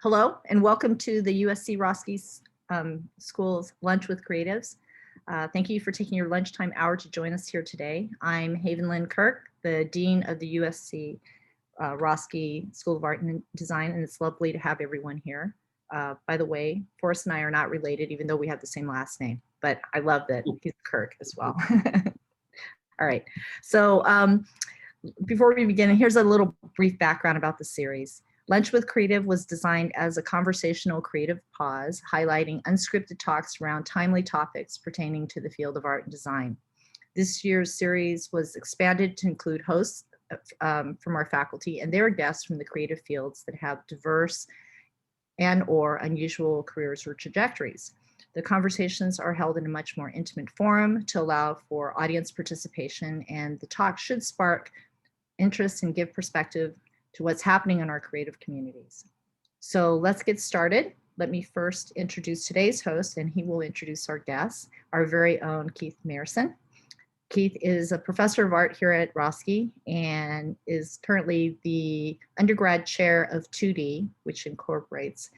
Hello, and welcome to the USC Roski School's Lunch with Creatives. Thank you for taking your lunchtime hour to join us here today. I'm Haven Kirk, the Dean of the USC Roski School of Art and Design, and it's lovely to have everyone here. By the way, Forrest and I are not related, even though we have the same last name, but I love that he's Kirk as well. All right, so before we begin, here's a little brief background about the series. Lunch with Creative was designed as a conversational creative pause, highlighting unscripted talks around timely topics pertaining to the field of art and design. This year's series was expanded to include hosts from our faculty and their guests from the creative fields that have diverse and/or unusual careers or trajectories. The conversations are held in a much more intimate forum to allow for audience participation, and the talk should spark interest and give perspective to what's happening in our creative communities. So let's get started. Let me first introduce today's host, and he will introduce our guests, our very own Keith Mayerson. Keith is a professor of art here at Roski and is currently the undergrad chair of 2D, which incorporates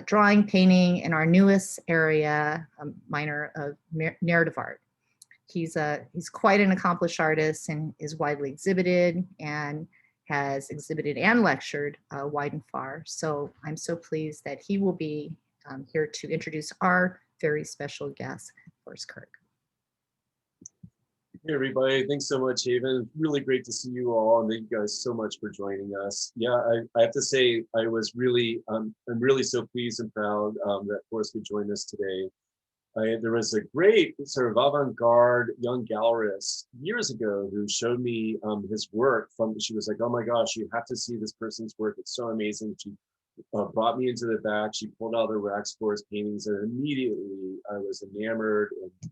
drawing, painting, and our newest area, minor of narrative art. He's quite an accomplished artist and is widely exhibited and has exhibited and lectured wide and far. So I'm so pleased that he will be here to introduce our very special guest, Horace Kirk. Hey everybody, thanks so much, Haven. Really great to see you all, and thank you guys so much for joining us. Yeah, I have to say I'm really so pleased and proud that Forrest could join us today. There was a great sort of avant-garde young gallerist years ago who showed me his work. She was like, "Oh my gosh, you have to see this person's work. It's so amazing." She brought me into the back. She pulled out her wax floors paintings, and immediately I was enamored and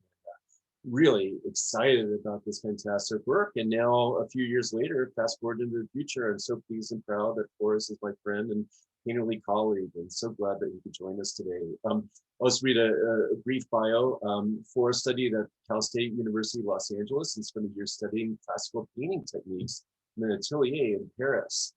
really excited about this fantastic work. And now, a few years later, fast forward into the future, I'm so pleased and proud that Forrest is my friend and painterly colleague, and so glad that you could join us today. I'll just read a brief bio. Forrest studied at Cal State University, Los Angeles, and spent a year studying classical painting techniques in an atelier in Paris.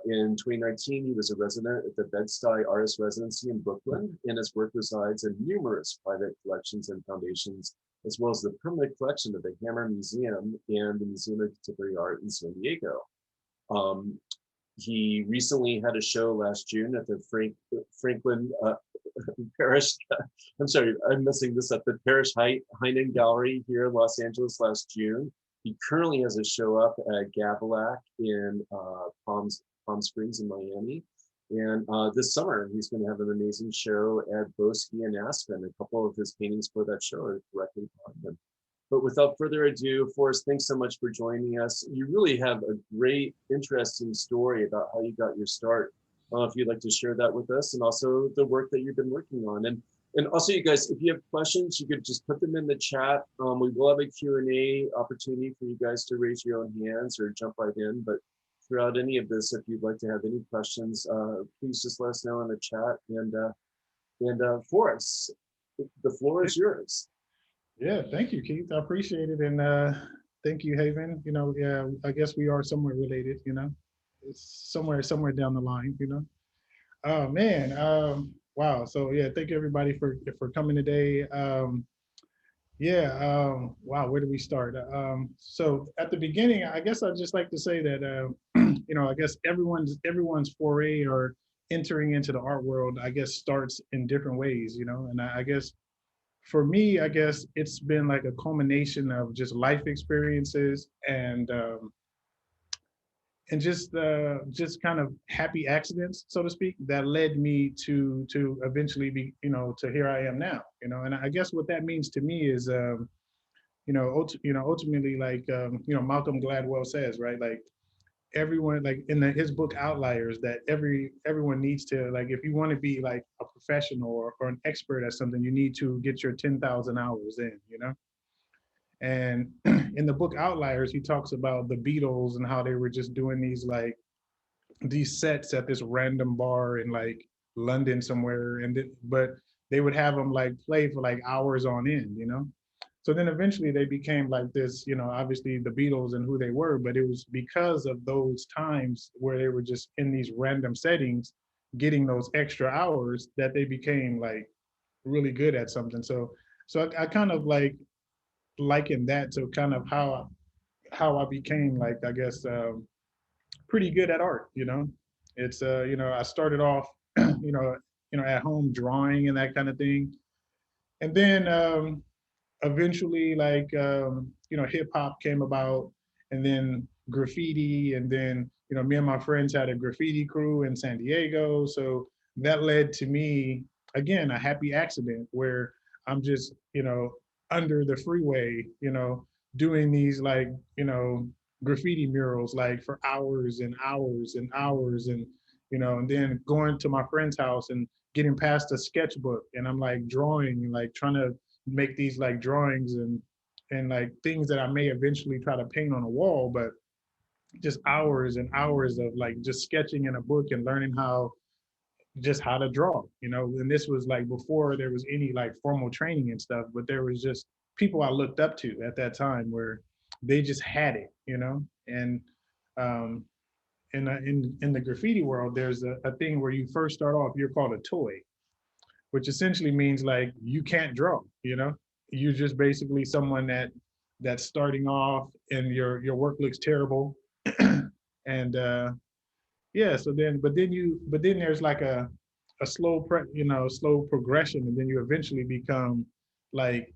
In 2019, he was a resident at the Bed-Stuy Artist Residency in Brooklyn, and his work resides in numerous private collections and foundations, as well as the permanent collection of the Hammer Museum and the Museum of Contemporary Art in San Diego. He recently had a show last June at the Franklin Parish, I'm sorry, I'm messing this up, the Parish Heinen Gallery here in Los Angeles last June. He currently has a show up at Gavilac in Palm Springs in Miami. And this summer, he's going to have an amazing show at Boski in Aspen. A couple of his paintings for that show are directly on him. But without further ado, Forrest, thanks so much for joining us. You really have a great, interesting story about how you got your start. If you'd like to share that with us, and also the work that you've been working on. And also, you guys, if you have questions, you could just put them in the chat. We will have a Q&A opportunity for you guys to raise your own hands or jump right in. But throughout any of this, if you'd like to have any questions, please just let us know in the chat. And Forrest, the floor is yours. Yeah, thank you, Keith. I appreciate it. And thank you, Haven. You know, yeah, I guess we are somewhere related, you know, it's somewhere down the line, you know. Oh man, wow. So yeah, thank you everybody for coming today. Wow, where do we start? So at the beginning, I guess I'd just like to say that, you know, I guess everyone's foray or entering into the art world, I guess, starts in different ways, you know, and I guess for me, I guess it's been like a culmination of just life experiences and just kind of happy accidents, so to speak, that led me to eventually be, you know, to here I am now, you know. And I guess what that means to me is, you know, ultimately, like, you know, Malcolm Gladwell says, right, like everyone, like in his book Outliers, that everyone needs to, like, if you want to be like a professional or an expert at something, you need to get your 10,000 hours in, you know. And in the book Outliers, he talks about the Beatles and how they were just doing these sets at this random bar in like London somewhere, but they would have them like play for like hours on end, you know. So then eventually they became like this, you know, obviously the Beatles and who they were, but it was because of those times where they were just in these random settings getting those extra hours that they became like really good at something. So I kind of like liken that to kind of how I became like, I guess, pretty good at art. It's I started off you know at home drawing and that kind of thing, and then eventually, like, hip hop came about, and then graffiti, and then me and my friends had a graffiti crew in San Diego. So that led to me, again, a happy accident where I'm just under the freeway, doing these, like, graffiti murals, like, for hours and hours and hours, and then going to my friend's house and getting past a sketchbook, and I'm like drawing and like trying to make these like drawings and like things that I may eventually try to paint on a wall, but just hours and hours of like just sketching in a book and learning how to draw. And this was like before there was any like formal training and stuff, but there was just people I looked up to at that time where they just had it. And um in the graffiti world, there's a thing where you first start off, you're called a toy, which essentially means like you can't draw. You're just basically someone that's starting off, and your work looks terrible. And yeah, so then there's like a slow progression, and then you eventually become like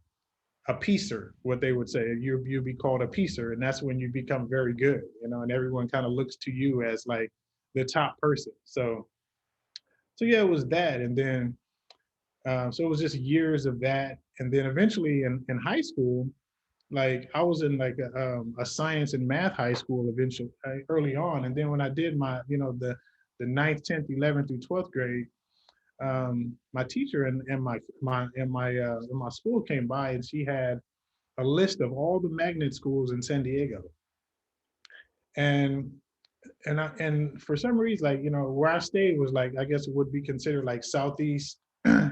a piecer, what they would say. You be called a piecer, and that's when you become very good, and everyone kind of looks to you as like the top person. So yeah, it was that. And then so it was just years of that. And then eventually in high school, like I was in like a science and math high school eventually, early on. And then when I did my, the ninth, 10th, 11th through 12th grade, my teacher in my school came by, and she had a list of all the magnet schools in San Diego. And and for some reason, like, where I stayed was like, I guess it would be considered like Southeast.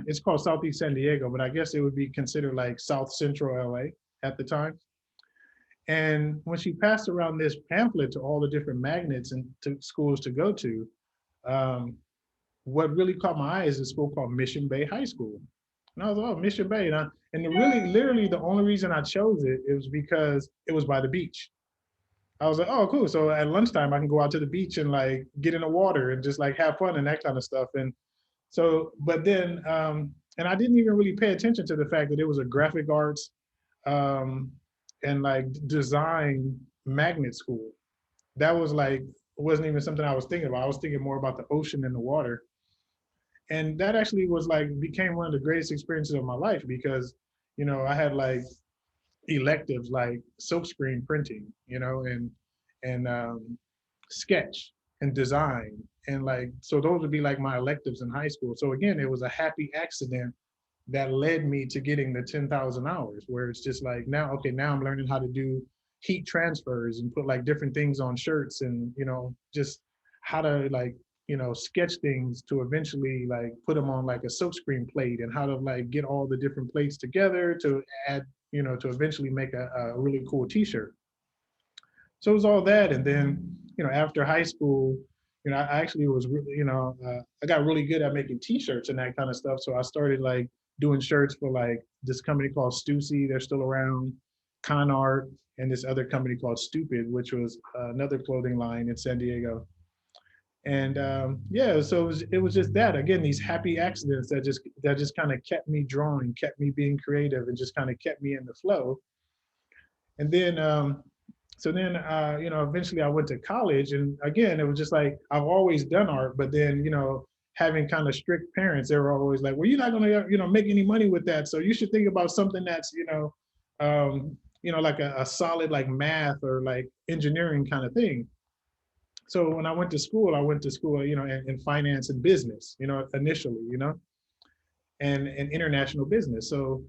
It's called Southeast San Diego, but I guess it would be considered like South Central LA at the time. And when she passed around this pamphlet to all the different magnets and to schools to go to, um, what really caught my eye is a school called Mission Bay High School. And I was like, oh, Mission Bay. And really, literally, the only reason I chose it was because it was by the beach. I was like, oh, cool. So at lunchtime, I can go out to the beach and like get in the water and just like have fun and that kind of stuff. And so, but then, and I didn't even really pay attention to the fact that it was a graphic arts um, and like design magnet school. That was like, wasn't even something I was thinking about. I was thinking more about the ocean and the water. And that actually was like, became one of the greatest experiences of my life because, I had like electives like silkscreen printing, and sketch and design. And like, so those would be like my electives in high school. So again, it was a happy accident that led me to getting the 10,000 hours, where it's just like, now, okay, now I'm learning how to do heat transfers and put like different things on shirts, and, just how to like, sketch things to eventually like put them on like a silkscreen plate, and how to like get all the different plates together to add, to eventually make a really cool t-shirt. So it was all that. And then, after high school, I actually was really, I got really good at making t-shirts and that kind of stuff. So I started like doing shirts for like this company called Stussy. They're still around. Con Art, and this other company called Stupid, which was another clothing line in San Diego. And yeah, so it was just that, again, these happy accidents that just kind of kept me drawing, kept me being creative, and just kind of kept me in the flow. And then so then eventually I went to college, and again, it was just like, I've always done art, but then having kind of strict parents, they were always like, well, you're not gonna make any money with that, so you should think about something that's like a solid like math or like engineering kind of thing. So when I went to school, in finance and business, initially, and international business. So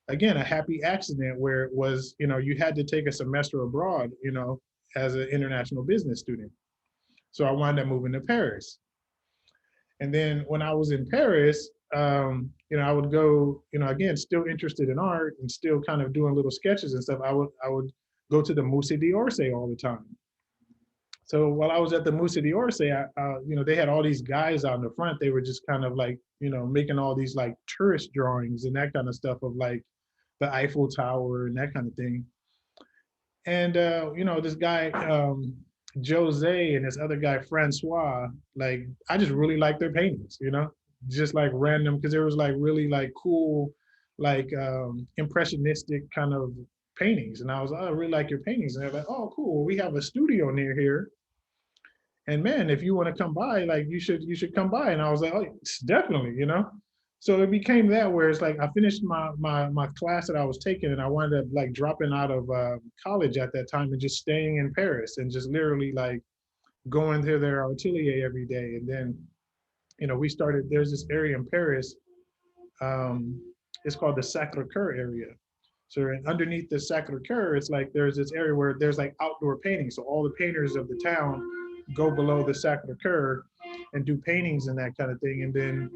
again, a happy accident where it was, you had to take a semester abroad, as an international business student. So I wound up moving to Paris. And then when I was in Paris, I would go, again, still interested in art and still kind of doing little sketches and stuff. I would go to the Musée d'Orsay all the time. So while I was at the Musée d'Orsay, they had all these guys out in the front. They were just kind of like, making all these like tourist drawings and that kind of stuff of like the Eiffel Tower and that kind of thing. And this guy Jose and this other guy Francois, like I just really like their paintings, just like random because there was like really like cool, like impressionistic kind of paintings. And I was, oh, I really like your paintings. And they're like, oh, cool. We have a studio near here. And man, if you want to come by, like you should come by. And I was like, oh, definitely. So it became that where it's like I finished my class that I was taking, and I wound up like dropping out of college at that time and just staying in Paris and just literally like going to their atelier every day. And then, we started. There's this area in Paris. It's called the Sacré-Cœur area. So underneath the Sacré-Cœur, it's like there's this area where there's like outdoor painting. So all the painters of the town go below the Sacré-Cœur and do paintings and that kind of thing. And then,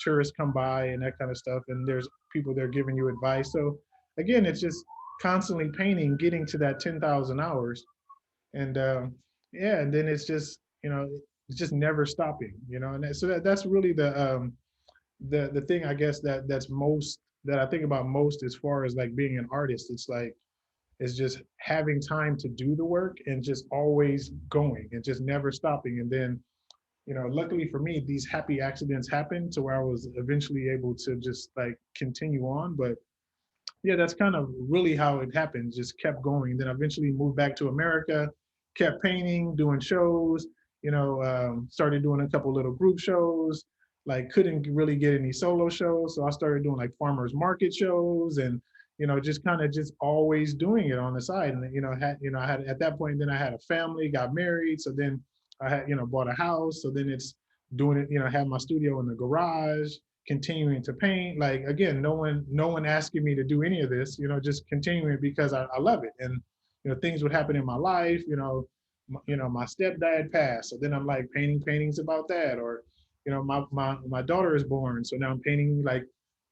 tourists come by and that kind of stuff. And there's people there giving you advice. So again, it's just constantly painting, getting to that 10,000 hours. And yeah, and then it's just, it's just never stopping, and so that's really the thing I guess that's most that I think about most as far as like being an artist. It's like it's just having time to do the work and just always going and just never stopping. And then, luckily for me, these happy accidents happened to where I was eventually able to just like continue on. But yeah, that's kind of really how it happened. Just kept going. Then eventually moved back to America, kept painting, doing shows, started doing a couple little group shows, like couldn't really get any solo shows. So I started doing like farmers market shows and, just kind of just always doing it on the side. And, I had at that point, then I had a family, got married. So then I had, bought a house. So then it's doing it, had my studio in the garage, continuing to paint. Like, again, no one asking me to do any of this, just continuing because I love it. And, things would happen in my life, my stepdad passed. So then I'm like painting paintings about that. Or, my daughter is born. So now I'm painting like,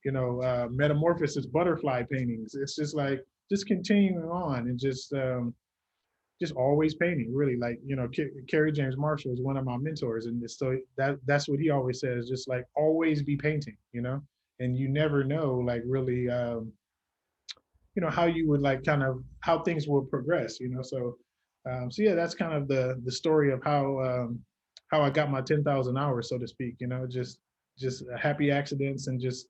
metamorphosis butterfly paintings. It's just like, just continuing on and just always painting, really. Like, Kerry James Marshall is one of my mentors. And so that's what he always says, just like always be painting, and you never know, like really, how you would like kind of how things will progress, so yeah, that's kind of the story of how I got my 10,000 hours, so to speak, just happy accidents and just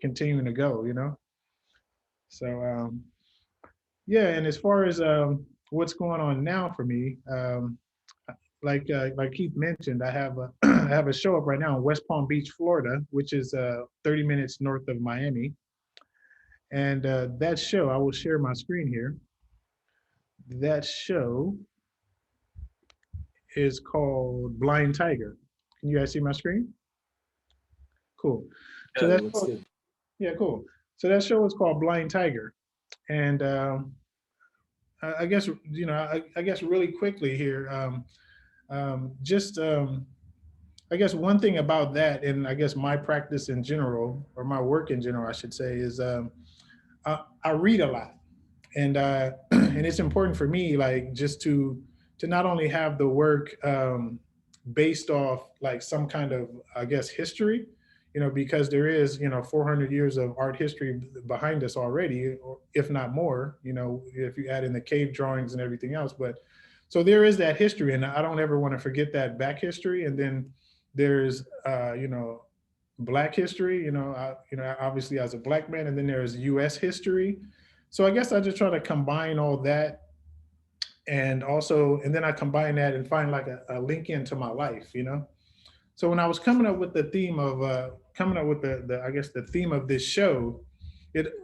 continuing to go, so yeah. And as far as what's going on now for me, like Keith mentioned, I have a I have a show up right now in West Palm Beach, Florida, which is 30 minutes north of Miami. And that show, I will share my screen here. That show is called Blind Tiger. Can you guys see my screen? Cool. So Yeah, that looks good. yeah, cool. So that show is called Blind Tiger. And I guess, I guess really quickly here, just I guess one thing about that, and I guess my practice in general, or my work in general, I should say, is I read a lot. And and it's important for me, like, just to not only have the work based off like some kind of, I guess, history, because there is 400 years of art history behind us already, or if not more, if you add in the cave drawings and everything else. But so there is that history, and I don't ever want to forget that back history. And then there's Black history, obviously as a Black man, and then there's U.S. history. So I guess I just try to combine all that, and then I combine that and find like a link into my life. So when I was coming up with the theme of the I guess the theme of this show,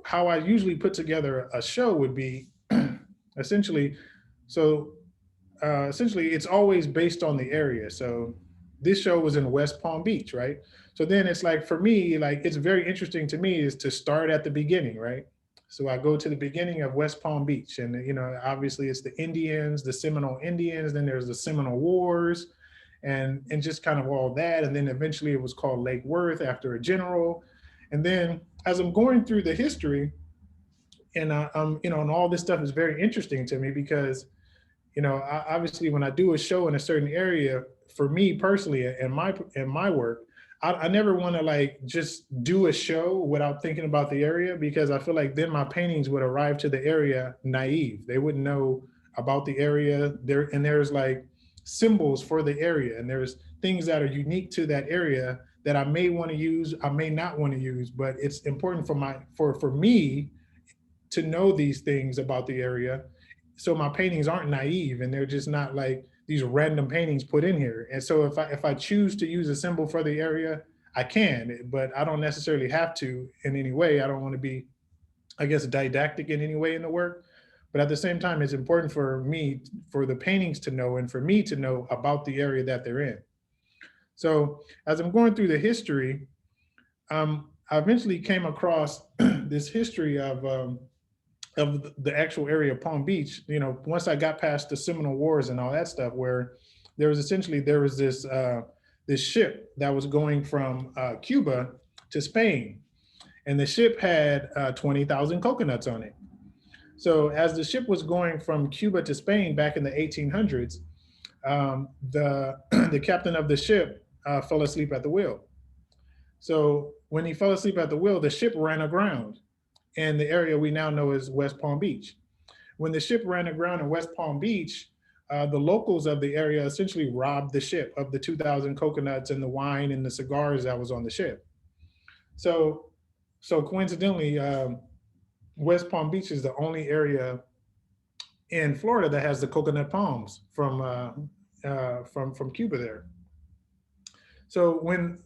how I usually put together a show would be essentially, so essentially it's always based on the area. So this show was in West Palm Beach, right? So then it's like, for me, like, it's very interesting to me is to start at the beginning, right? So I go to the beginning of West Palm Beach, and obviously it's the Indians, the Seminole Indians, then there's the Seminole Wars, and just kind of all that. And then eventually it was called Lake Worth after a general. And then as I'm going through the history, and and all this stuff is very interesting to me, because obviously when I do a show in a certain area, for me personally, and my work, I never want to like just do a show without thinking about the area, because I feel like then my paintings would arrive to the area naive. They wouldn't know about the area there, and there's like symbols for the area, and there's things that are unique to that area that I may want to use, I may not want to use, but it's important for me to know these things about the area, so my paintings aren't naive and they're just not like these random paintings put in here. And so if I choose to use a symbol for the area, I can, but I don't necessarily have to in any way. I don't want to be, I guess, didactic in any way in the work. But at the same time, it's important for me, for the paintings to know, and for me to know about the area that they're in. So as I'm going through the history, I eventually came across this history of the actual area of Palm Beach. Once I got past the Seminole Wars and all that stuff, where there was this ship that was going from Cuba to Spain, and the ship had 20,000 coconuts on it. So as the ship was going from Cuba to Spain back in the 1800s, the captain of the ship fell asleep at the wheel. So when he fell asleep at the wheel, the ship ran aground in the area we now know as West Palm Beach. When the ship ran aground in West Palm Beach, the locals of the area essentially robbed the ship of the 2,000 coconuts and the wine and the cigars that was on the ship. So coincidentally, West Palm Beach is the only area in Florida that has the coconut palms from Cuba there. So when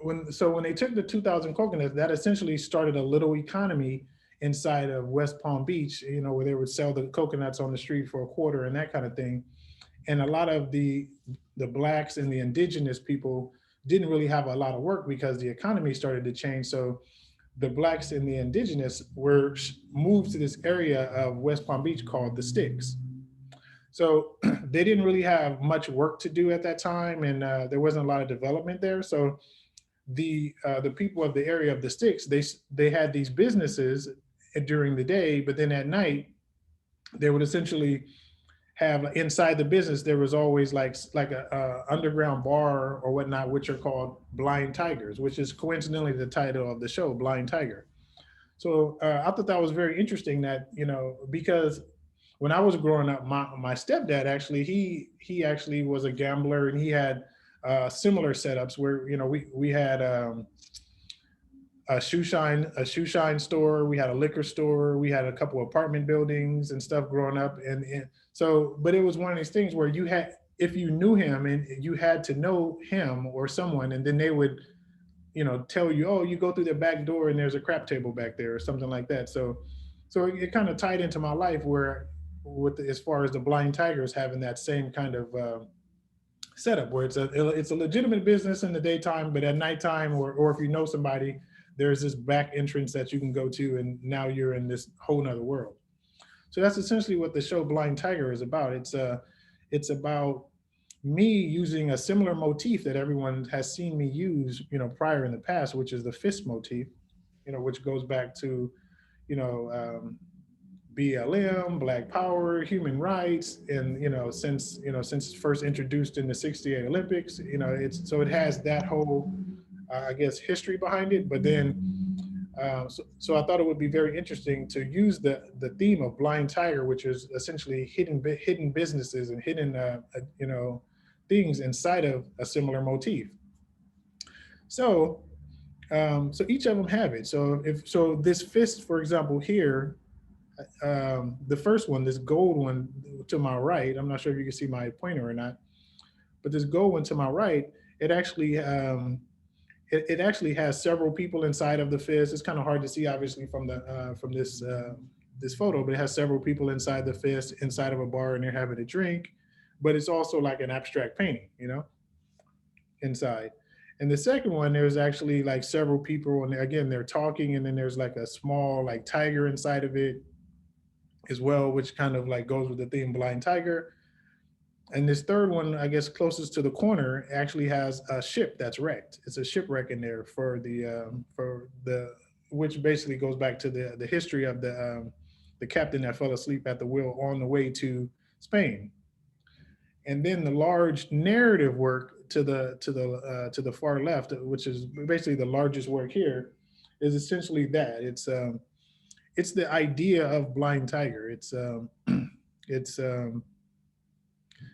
they took the 2,000 coconuts, that essentially started a little economy inside of West Palm Beach, where they would sell the coconuts on the street for a quarter and that kind of thing. And a lot of the blacks and the indigenous people didn't really have a lot of work because the economy started to change. So the blacks and the indigenous were moved to this area of West Palm Beach called the Sticks. So they didn't really have much work to do at that time, and there wasn't a lot of development there. So the people of the area of the Sticks, they had these businesses during the day, but then at night they would essentially have, inside the business, there was always like a underground bar or whatnot, which are called Blind Tigers, which is coincidentally the title of the show, Blind Tiger. So I thought that was very interesting that, because when I was growing up, my stepdad actually, he actually was a gambler, and he had similar setups where, we had a shoe shine store, we had a liquor store, we had a couple of apartment buildings and stuff growing up. And so, but it was one of these things where you had, if you knew him, and you had to know him or someone, and then they would, tell you, oh, you go through the back door and there's a crap table back there or something like that. So it kind of tied into my life, where as far as the Blind Tigers having that same kind of setup, where it's a legitimate business in the daytime, but at nighttime, or if you know somebody, there's this back entrance that you can go to, and now you're in this whole nother world. So that's essentially what the show Blind Tiger is about. It's about me using a similar motif that everyone has seen me use, prior in the past, which is the fist motif, which goes back to, BLM, Black Power, human rights, and since it's first introduced in the '68 Olympics, it has that whole, I guess, history behind it. But then, so I thought it would be very interesting to use the theme of Blind Tiger, which is essentially hidden businesses and hidden things inside of a similar motif. So each of them have it. So this fist, for example, here. The first one, this gold one to my right, I'm not sure if you can see my pointer or not, but this gold one to my right, it actually it actually has several people inside of the fist. It's kind of hard to see, obviously, from this photo, but it has several people inside the fist, inside of a bar, and they're having a drink. But it's also like an abstract painting, inside. And the second one, there's actually like several people, and again, they're talking, and then there's like a small like tiger inside of it as well, which kind of like goes with the theme Blind Tiger. And this third one, I guess closest to the corner, actually has a ship that's wrecked. It's a shipwreck in there for the which basically goes back to the history of the captain that fell asleep at the wheel on the way to Spain. And then the large narrative work to the far left, which is basically the largest work here, is essentially that. It's the idea of blind tiger. It's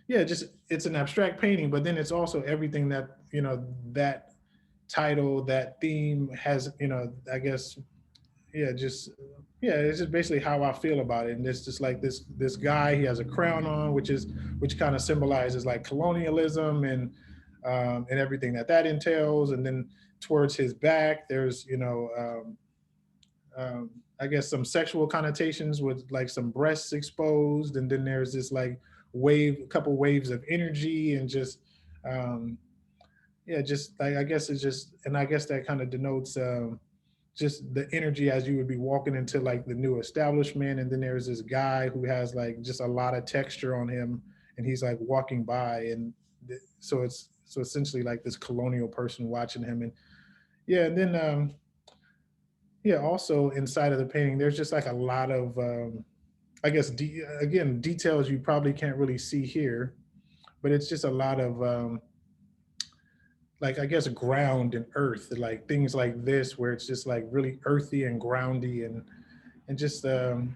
yeah, just it's an abstract painting, but then it's also everything that, that title, that theme has, I guess, yeah, just yeah, it's just basically how I feel about it. And it's just like this guy, he has a crown on, which kind of symbolizes like colonialism and everything that entails. And then towards his back, there's I guess some sexual connotations with like some breasts exposed, and then there's this like a couple waves of energy, and just yeah, just like I guess it's just, and I guess that kind of denotes just the energy as you would be walking into like the new establishment. And then there's this guy who has like just a lot of texture on him, and he's like walking by, and so essentially like this colonial person watching him. And yeah, and then yeah, also inside of the painting, there's just like a lot of, I guess, again, details you probably can't really see here, but it's just a lot of, like, I guess, ground and earth, like things like this, where it's just like really earthy and groundy, and just a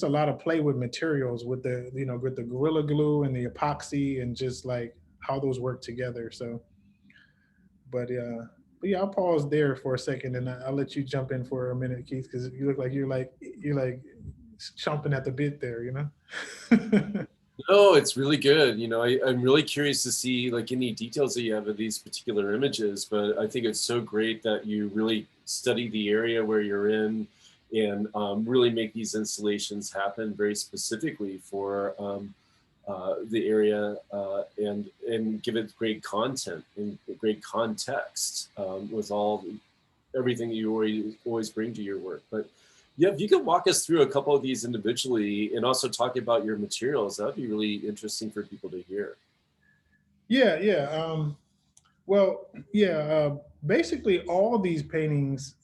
lot of play with materials, with with the Gorilla Glue and the epoxy, and just like how those work together. So, but yeah, I'll pause there for a second, and I'll let you jump in for a minute, Keith, because you look like you're like chomping at the bit there, No, it's really good. I'm really curious to see like any details that you have of these particular images, but I think it's so great that you really study the area where you're in, and really make these installations happen very specifically for the area, and give it great content and great context, with everything that you always bring to your work. But yeah, if you could walk us through a couple of these individually, and also talk about your materials, that would be really interesting for people to hear. Yeah, yeah. Well, yeah. Basically, all these paintings,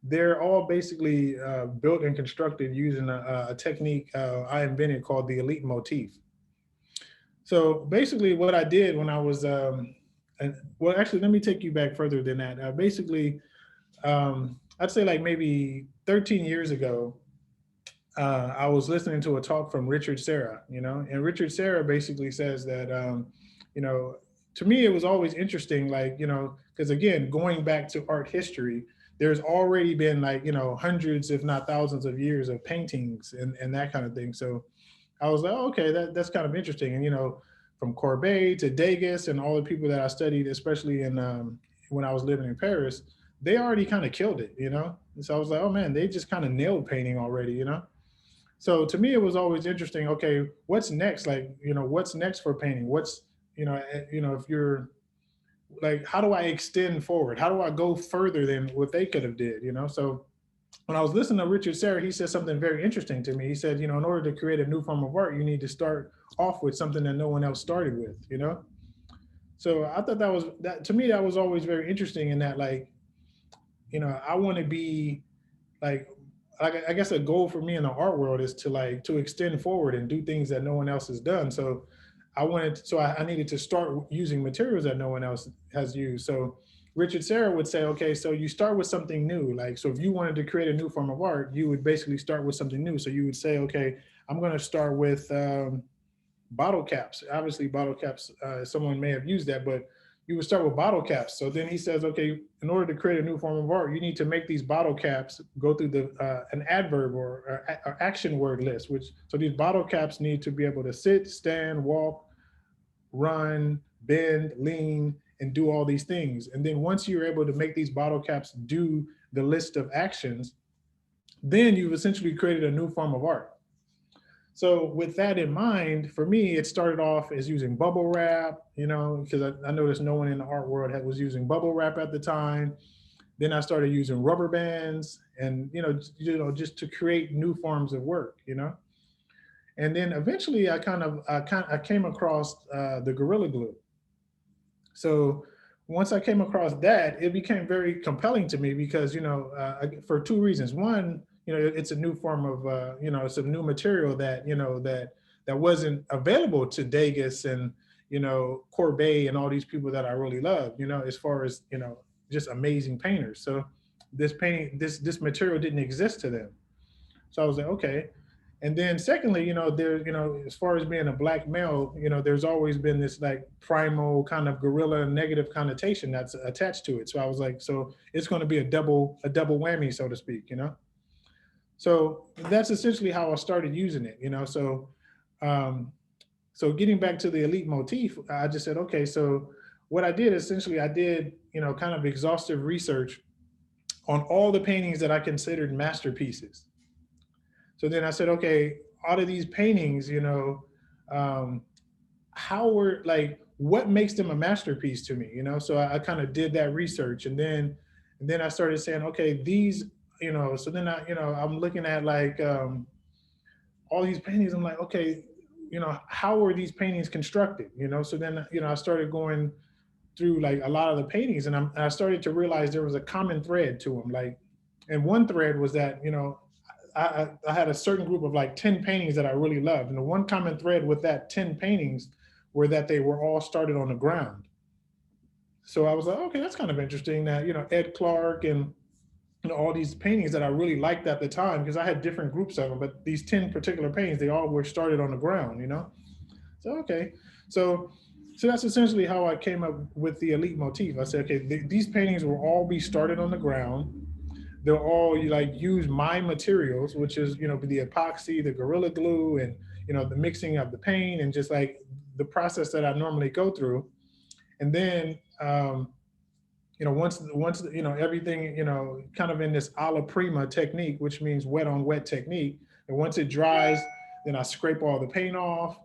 they're all basically built and constructed using a technique I invented called the Elite Motif. So basically, what I did when I was, well, actually, let me take you back further than that. Basically, I'd say like maybe 13 years ago, I was listening to a talk from Richard Serra, and Richard Serra basically says that, you know, to me, it was always interesting, like, because again, going back to art history, there's already been like, hundreds, if not thousands of years of paintings and that kind of thing. So I was like, oh, okay, that's kind of interesting. And, from Courbet to Degas and all the people that I studied, especially in when I was living in Paris, they already kind of killed it. And so I was like, oh man, they just kind of nailed painting already. So to me, it was always interesting. Okay, what's next? Like, what's next for painting? If you're like, how do I extend forward? How do I go further than what they could have did? So when I was listening to Richard Serra, he said something very interesting to me. He said, in order to create a new form of art, you need to start off with something that no one else started with. So I thought that to me, that was always very interesting, in that, like, I want to be like I guess a goal for me in the art world is to extend forward and do things that no one else has done. So I needed to start using materials that no one else has used. So Richard Serra would say, okay, so you start with something new. Like, so if you wanted to create a new form of art, you would basically start with something new. So you would say, okay, I'm going to start with bottle caps. Obviously, bottle caps, someone may have used that, but you would start with bottle caps. So then he says, okay, in order to create a new form of art, you need to make these bottle caps go through an adverb or action word list. So these bottle caps need to be able to sit, stand, walk, run, bend, lean, and do all these things. And then once you're able to make these bottle caps do the list of actions, then you've essentially created a new form of art. So with that in mind, for me, it started off as using bubble wrap, because I noticed no one in the art world was using bubble wrap at the time. Then I started using rubber bands, and just to create new forms of work. And then eventually, I came across the Gorilla Glue. So once I came across that, it became very compelling to me because for two reasons. One, it's a new form of it's a new material that that wasn't available to Degas and, you know, Courbet and all these people that I really love, you know, as far as, you know, just amazing painters. So this painting, this material didn't exist to them. So I was like, okay. And then secondly, you know, there, you know, as far as being a black male, you know, there's always been this like primal kind of guerrilla negative connotation that's attached to it. So I was like, so it's going to be a double whammy, so to speak, you know? So that's essentially how I started using it, you know? So, so getting back to the elite motif, I just said, okay, so what I did essentially, I did, you know, kind of exhaustive research on all the paintings that I considered masterpieces. So then I said, okay, out of these paintings, you know, how were like, what makes them a masterpiece to me, you know? So I kind of did that research, and then I started saying, okay, these, you know, so then I, you know, I'm looking at like all these paintings. I'm like, okay, you know, how were these paintings constructed, you know? So then, you know, I started going through like a lot of the paintings, and I started to realize there was a common thread to them. Like, and one thread was that, you know, I had a certain group of like 10 paintings that I really loved. And the one common thread with that 10 paintings were that they were all started on the ground. So I was like, okay, that's kind of interesting that, you know, Ed Clark and, you know, all these paintings that I really liked at the time, because I had different groups of them, but these 10 particular paintings, they all were started on the ground, you know? So, okay. So, so that's essentially how I came up with the elite motif. I said, okay, these paintings will all be started on the ground. They'll all like use my materials, which is, you know, the epoxy, the Gorilla Glue, and, you know, the mixing of the paint, and just like the process that I normally go through. And then, you know, once, you know, everything, you know, kind of in this alla prima technique, which means wet on wet technique. And once it dries, then I scrape all the paint off.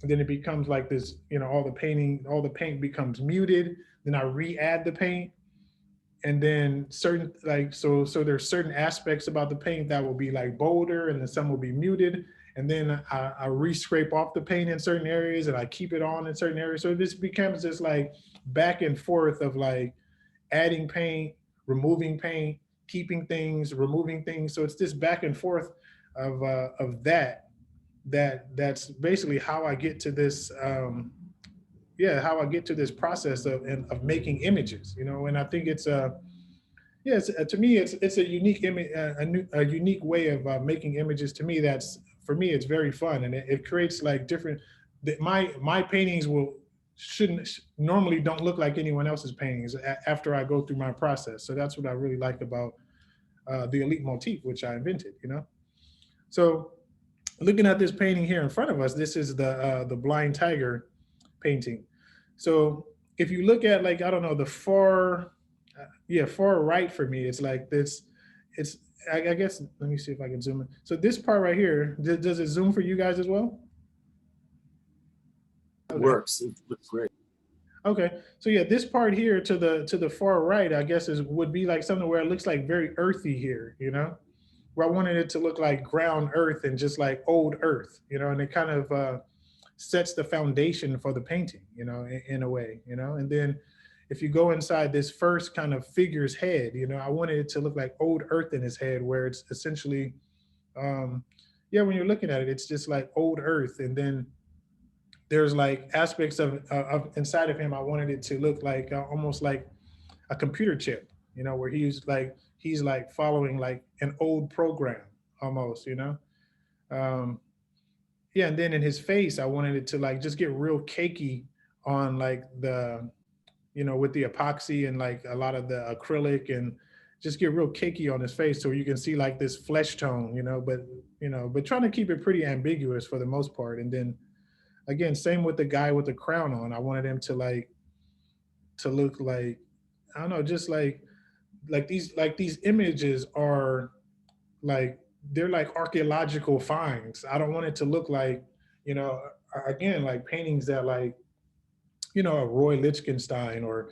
And then it becomes like this, you know, all the paint becomes muted. Then I re-add the paint. And then certain like, so there's certain aspects about the paint that will be like bolder, and then some will be muted. And then I re-scrape off the paint in certain areas, and I keep it on in certain areas. So this becomes this like back and forth of like adding paint, removing paint, keeping things, removing things. So it's this back and forth of that's basically how I get to this how I get to this process of making images, you know. And I think it's to me it's a unique image, a unique way of making images. To me, that's, for me, it's very fun, and it creates like different. My paintings shouldn't normally don't look like anyone else's paintings after I go through my process. So that's what I really like about the elite motif, which I invented, you know. So looking at this painting here in front of us, this is the Blind Tiger painting. So if you look at, like, I don't know, the far right for me, it's like this, it's, I guess, let me see if I can zoom in. So this part right here, does it zoom for you guys as well? It works. It looks great. Okay, so yeah, this part here to the far right, I guess, would be like something where it looks like very earthy here, you know, where I wanted it to look like ground earth and just like old earth, you know, and it kind of sets the foundation for the painting, you know, in a way, you know. And then if you go inside this first kind of figure's head, you know, I wanted it to look like old earth in his head, where it's essentially, when you're looking at it, it's just like old earth. And then there's like aspects of inside of him, I wanted it to look like almost like a computer chip, you know, where he's like following like an old program almost, you know. And then in his face, I wanted it to like just get real cakey on like the, you know, with the epoxy and like a lot of the acrylic, and just get real cakey on his face, so you can see like this flesh tone, you know, but trying to keep it pretty ambiguous for the most part. And then again, same with the guy with the crown on. I wanted him to look like, I don't know, just like these images are like, they're like archaeological finds. I don't want it to look like, you know, again, like paintings that like, you know, a Roy Lichtenstein or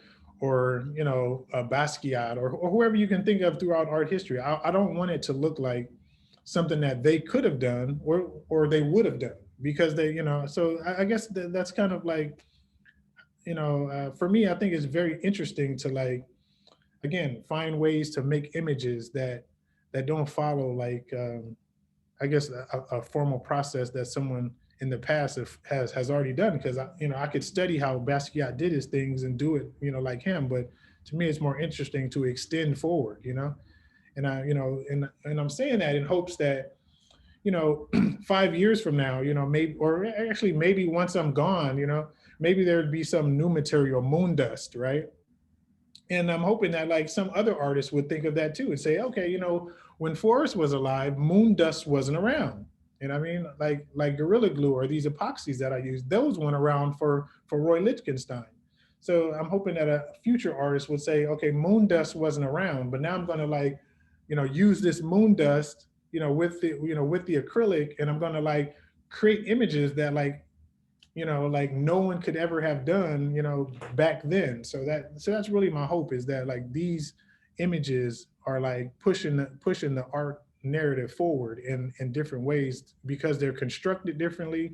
you know, a Basquiat or whoever you can think of throughout art history. I don't want it to look like something that they could have done or they would have done, because they, you know. So I guess that's kind of like, you know, for me, I think it's very interesting to like, again, find ways to make images that don't follow like, I guess a formal process that someone in the past has already done, because I could study how Basquiat did his things and do it, like him. But to me, it's more interesting to extend forward, and and I'm saying that in hopes that, 5 years from now, maybe, or actually maybe once I'm gone, maybe there'd be some new material, moon dust, right? And I'm hoping that like some other artists would think of that too and say, okay, when Forrest was alive, moon dust wasn't around. And I mean, like Gorilla Glue or these epoxies that I use, those went around for Roy Lichtenstein. So I'm hoping that a future artist would say, okay, moon dust wasn't around, but now I'm going to like, use this moon dust, with the acrylic, and I'm going to like create images that like, like no one could ever have done, back then. So that's really my hope, is that like these images are like pushing the art narrative forward in different ways, because they're constructed differently.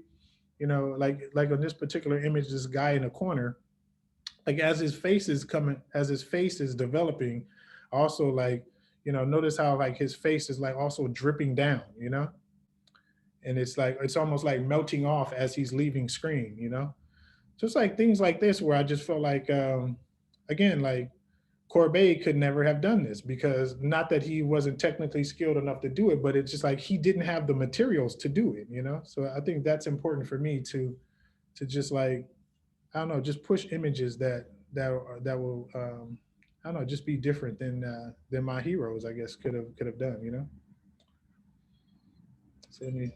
Like on this particular image, this guy in the corner, like as his face is developing, also like, notice how like his face is like also dripping down, and it's like it's almost like melting off as he's leaving screen, just like things like this, where I just felt like, again, like Courbet could never have done this, because not that he wasn't technically skilled enough to do it, but it's just like he didn't have the materials to do it, So I think that's important for me to just like, I don't know, just push images that will, I don't know, just be different than my heroes, I guess, could have done. So let me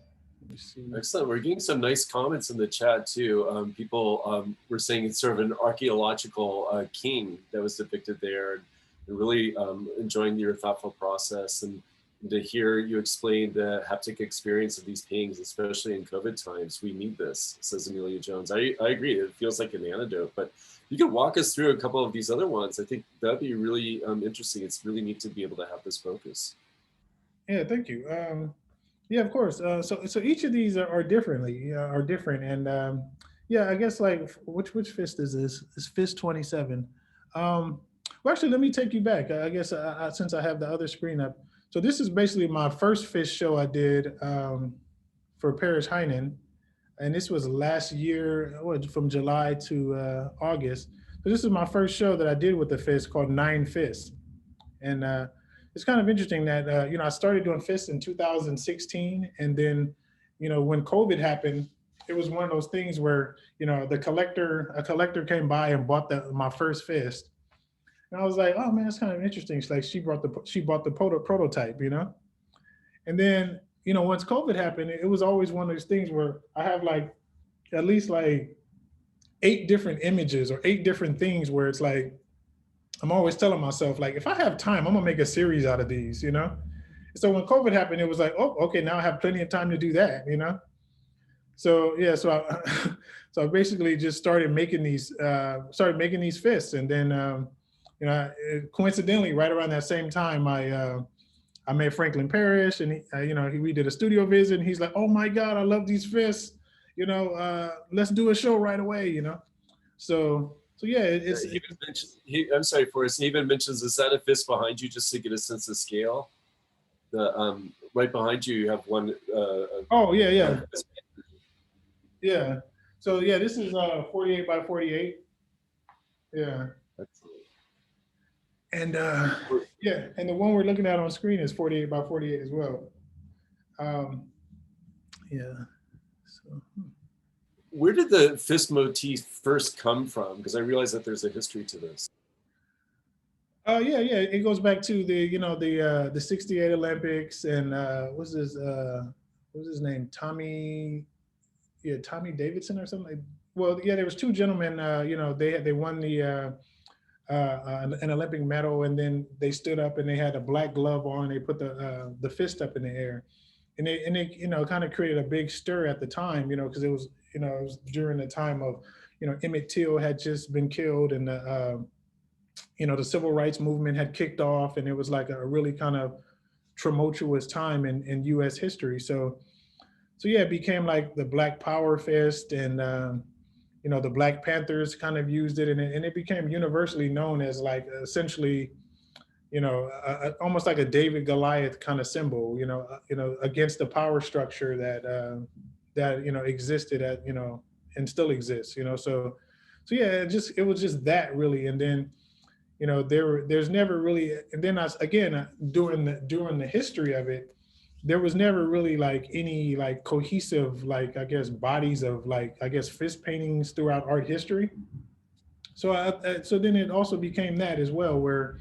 see. Excellent. We're getting some nice comments in the chat too. People were saying it's sort of an archaeological king that was depicted there, and really enjoying your thoughtful process, and to hear you explain the haptic experience of these paintings, especially in COVID times. We need this, says Amelia Jones. I agree. It feels like an antidote, but you can walk us through a couple of these other ones. I think that'd be really interesting. It's really neat to be able to have this focus. Yeah, thank you. Yeah, of course. So each of these are different, and yeah, I guess like which fist is this? It's fist 27. Well, actually, let me take you back. I guess since I have the other screen up, so this is basically my first fist show I did for Paris Heinen, and this was last year, from July to August. So this is my first show that I did with the fist, called Nine Fists, and it's kind of interesting that I started doing fists in 2016, and then when COVID happened, it was one of those things where a collector came by and bought my first fist, and I was like, oh man, that's kind of interesting. It's like she bought the prototype, and then once COVID happened, it was always one of those things where I have like at least like 8 different images or 8 different things where it's like, I'm always telling myself, like, if I have time, I'm gonna make a series out of these, So when COVID happened, it was like, oh, okay, now I have plenty of time to do that, So yeah, so I basically just started making these fists, and then coincidentally, right around that same time, I met Franklin Parrish, and we did a studio visit, and he's like, oh my God, I love these fists, let's do a show right away, So yeah, it's. I'm sorry, Forrest. He even mentions, is that a fist behind you, just to get a sense of scale? The right behind you, you have one. Oh yeah. Yeah. So yeah, this is 48 by 48. Yeah. Excellent. And yeah, and the one we're looking at on screen is 48 by 48 as well. Yeah. So. Where did the fist motif first come from? Because I realize that there's a history to this. Yeah. It goes back to the 68 Olympics, and what's his name? Tommy Davidson or something. Well, yeah, there was 2 gentlemen. They won an Olympic medal, and then they stood up and they had a black glove on. And they put the fist up in the air, and they kind of created a big stir at the time, because it was during the time of Emmett Till had just been killed, and the civil rights movement had kicked off, and it was like a really kind of tumultuous time in U.S. history. So yeah, it became like the Black Power fist, and the Black Panthers kind of used it, and it became universally known as like essentially, almost like a David Goliath kind of symbol, against the power structure that that, you know, existed at, you know, and still exists, you know. So yeah, it was just that really. And then, you know, there's never really, and then again, during the history of it, there was never really like any like cohesive, like, I guess, bodies of like, I guess, fist paintings throughout art history. So so then it also became that as well, where,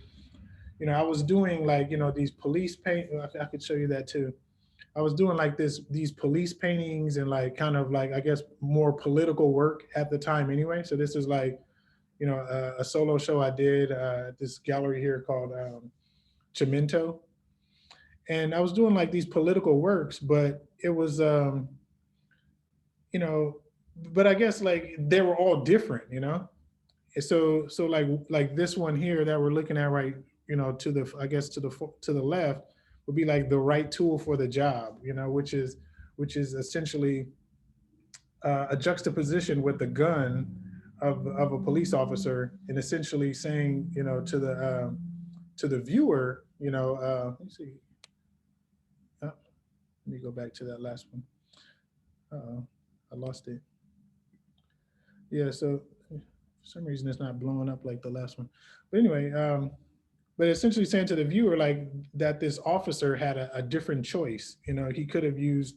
you know, I was doing like, you know, these police paint, I could show you that too. I was doing like these police paintings and like kind of like, I guess, more political work at the time anyway. So this is like, you know, a solo show I did at this gallery here called Chimento. And I was doing like these political works, but it was, you know, but I guess like they were all different, you know? And so like this one here that we're looking at right, you know, to the, I guess, to the left would be like the right tool for the job, you know, which is essentially a juxtaposition with the gun of a police officer, and essentially saying, you know, to the viewer, you know, let me see, let me go back to that last one. Uh-oh, I lost it. Yeah, so for some reason it's not blowing up like the last one. But anyway, but essentially saying to the viewer like that this officer had a different choice. You know, he could have used,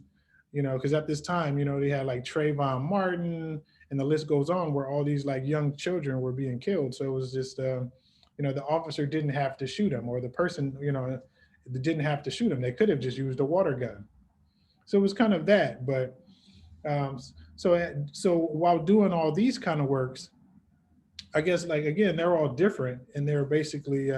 you know, because at this time, you know, they had like Trayvon Martin, and the list goes on, where all these like young children were being killed. So it was just, you know, the officer didn't have to shoot him, or the person, you know, didn't have to shoot him. They could have just used a water gun. So it was kind of that. But so while doing all these kind of works, I guess, like, again, they're all different, and they're basically,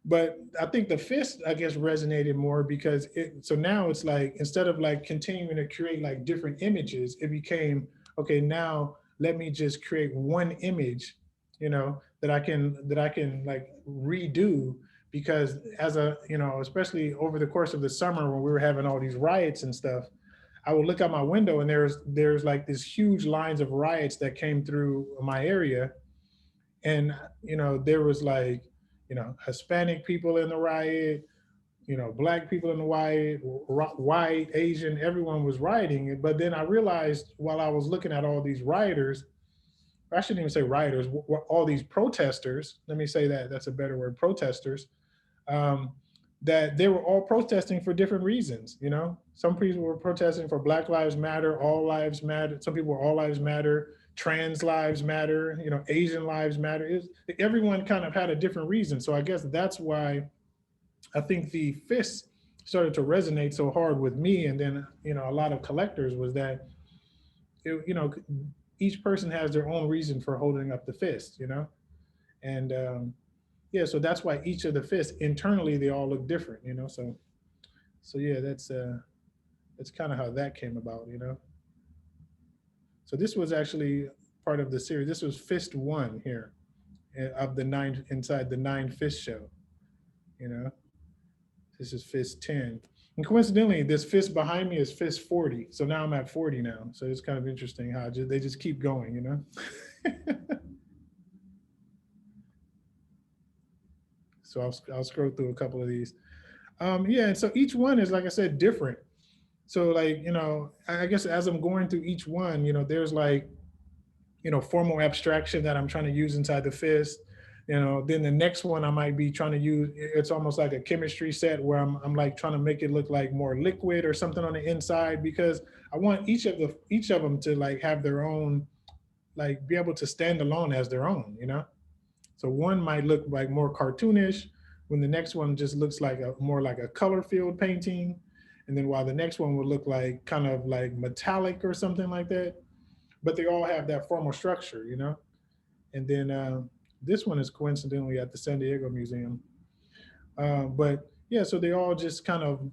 but I think the fist, I guess, resonated more because so now it's like, instead of like continuing to create like different images, it became, okay, now let me just create one image, you know, that I can like redo. Because as a, you know, especially over the course of the summer when we were having all these riots and stuff, I would look out my window and there's like this huge lines of riots that came through my area. And, you know, there was like, you know, Hispanic people in the riot, you know, black people in the riot, white, Asian, everyone was rioting. But then I realized while I was looking at all these rioters, I shouldn't even say rioters, all these protesters, let me say that, that's a better word, protesters, um, that they were all protesting for different reasons. You know, some people were protesting for Black Lives Matter, All Lives Matter. Some people were All Lives Matter, Trans Lives Matter. You know, Asian Lives Matter. Everyone kind of had a different reason. So I guess that's why I think the fist started to resonate so hard with me, and then, you know, a lot of collectors, was that you know, each person has their own reason for holding up the fist. You know, and yeah, so that's why each of the fists internally, they all look different, you know. So yeah, that's kind of how that came about, you know. So this was actually part of the series. This was fist one here, of the nine, inside the nine fist show, you know. This is fist 10, and coincidentally this fist behind me is fist 40. So now I'm at 40 now. So it's kind of interesting how they just keep going, you know. So I'll scroll through a couple of these. Yeah, and so each one is, like I said, different. So, like, you know, I guess as I'm going through each one, you know, there's like, you know, formal abstraction that I'm trying to use inside the fist. You know, then the next one I might be trying to use, it's almost like a chemistry set where I'm like trying to make it look like more liquid or something on the inside, because I want each of them to like have their own, like be able to stand alone as their own, you know. So one might look like more cartoonish, when the next one just looks like a more like a color field painting. And then while the next one would look like kind of like metallic or something like that. But they all have that formal structure, you know? And then this one is coincidentally at the San Diego Museum. But yeah, so they all just kind of,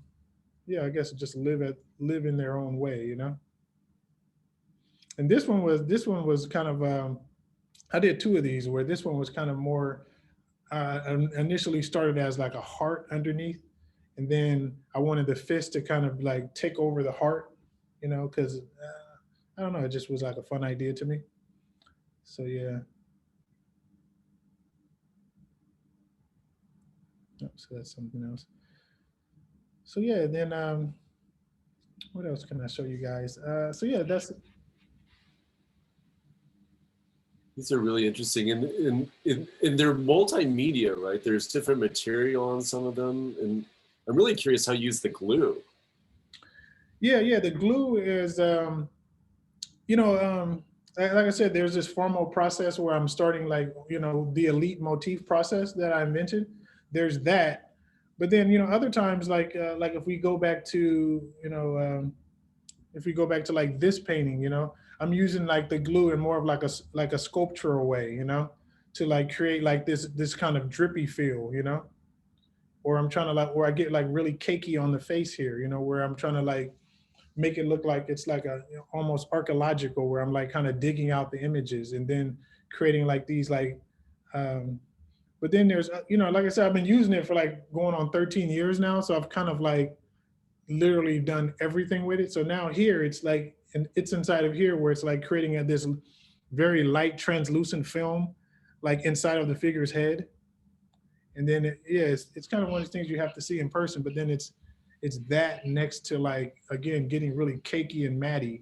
yeah, I guess just live in their own way, you know? And this one was kind of, I did two of these, where this one was kind of more, initially started as like a heart underneath, and then I wanted the fist to kind of like take over the heart, you know, because I don't know, it just was like a fun idea to me. So yeah. Oh, so that's something else. So yeah, then What else can I show you guys? So yeah, that's These are really interesting, and they're multimedia, right? There's different material on some of them, and I'm really curious how you use the glue. yeah. The glue is you know, like I said, there's this formal process where I'm starting, like, the Elite Motif process that I invented. There's that, but then other times, like if we go back to if we go back to like this painting, I'm using like the glue in more of like a sculptural way, to like create like this kind of drippy feel, or I'm trying to like, where I get like really cakey on the face here, where I'm trying to like make it look like it's like a almost archaeological, where I'm like kind of digging out the images and then creating like these like um but then there's like I said, I've been using it for like going on 13 years now, so I've kind of like literally done everything with it. So now here it's like, and it's inside of here where it's like creating this very light translucent film like inside of the figure's head. And then it's kind of one of these things you have to see in person, but then it's that next to like, again, getting really cakey and matty,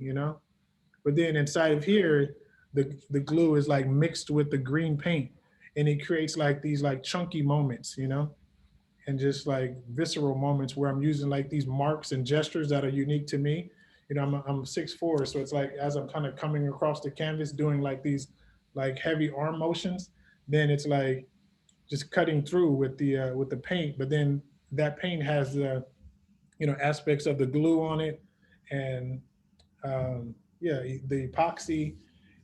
but then inside of here the glue is like mixed with the green paint, and it creates like these like chunky moments, and just like visceral moments where I'm using like these marks and gestures that are unique to me. I'm 6'4", so it's like as I'm kind of coming across the canvas doing like these like heavy arm motions, then it's like just cutting through with the paint. But then that paint has the aspects of the glue on it, and yeah, the epoxy.